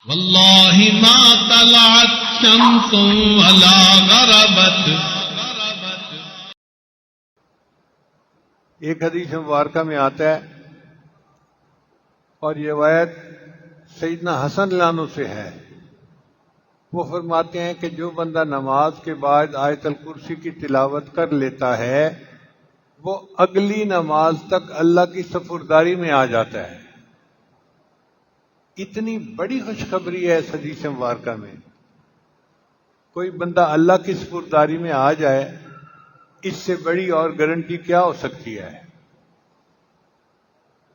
واللہ ما طلعت شمس ولا غربت. ایک حدیث مبارکہ میں آتا ہے اور یہ روایت سیدنا حسن رضی اللہ عنہ سے ہے. وہ فرماتے ہیں کہ جو بندہ نماز کے بعد آیت الکرسی کی تلاوت کر لیتا ہے وہ اگلی نماز تک اللہ کی سپرداری میں آ جاتا ہے. اتنی بڑی خوشخبری ہے اس حدیث مبارکہ میں. کوئی بندہ اللہ کی سپرداری میں آ جائے اس سے بڑی اور گارنٹی کیا ہو سکتی ہے؟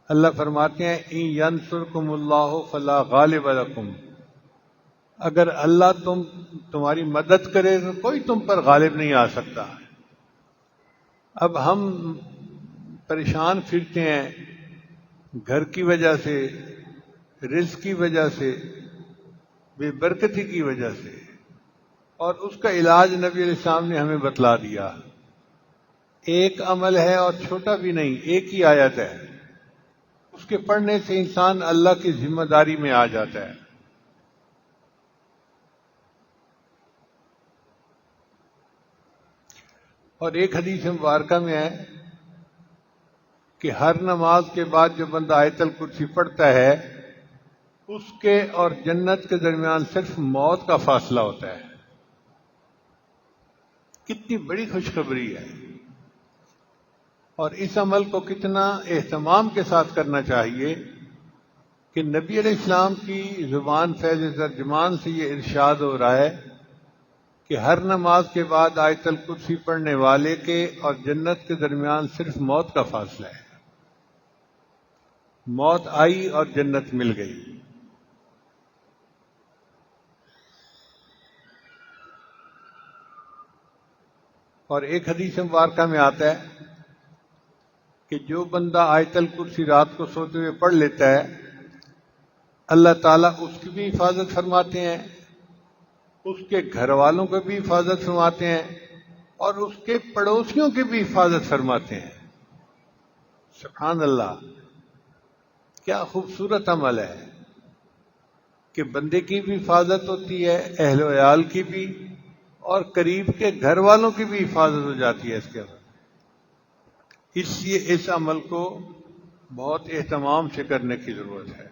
اللہ فرماتے ہیں ان ینصرکم اللہ فلا غالب لکم، اگر اللہ تمہاری مدد کرے تو کوئی تم پر غالب نہیں آ سکتا. اب ہم پریشان پھرتے ہیں گھر کی وجہ سے، رزق کی وجہ سے، بے برکتی کی وجہ سے، اور اس کا علاج نبی علیہ السلام نے ہمیں بتلا دیا. ایک عمل ہے اور چھوٹا بھی نہیں، ایک ہی آیت ہے، اس کے پڑھنے سے انسان اللہ کی ذمہ داری میں آ جاتا ہے. اور ایک حدیث مبارکہ میں ہے کہ ہر نماز کے بعد جو بندہ آیت الکرسی پڑھتا ہے اس کے اور جنت کے درمیان صرف موت کا فاصلہ ہوتا ہے. کتنی بڑی خوشخبری ہے. اور اس عمل کو کتنا اہتمام کے ساتھ کرنا چاہیے کہ نبی علیہ السلام کی زبان فیض ترجمان سے یہ ارشاد ہو رہا ہے کہ ہر نماز کے بعد آیت الکرسی پڑھنے والے کے اور جنت کے درمیان صرف موت کا فاصلہ ہے. موت آئی اور جنت مل گئی. اور ایک حدیث مبارکہ میں آتا ہے کہ جو بندہ آیت الکرسی رات کو سوتے ہوئے پڑھ لیتا ہے اللہ تعالیٰ اس کی بھی حفاظت فرماتے ہیں، اس کے گھر والوں کو بھی حفاظت فرماتے ہیں، اور اس کے پڑوسیوں کی بھی حفاظت فرماتے ہیں. سبحان اللہ، کیا خوبصورت عمل ہے کہ بندے کی بھی حفاظت ہوتی ہے، اہل و عیال کی بھی، اور قریب کے گھر والوں کی بھی حفاظت ہو جاتی ہے اس کے بعد. اس لیے اس عمل کو بہت اہتمام سے کرنے کی ضرورت ہے.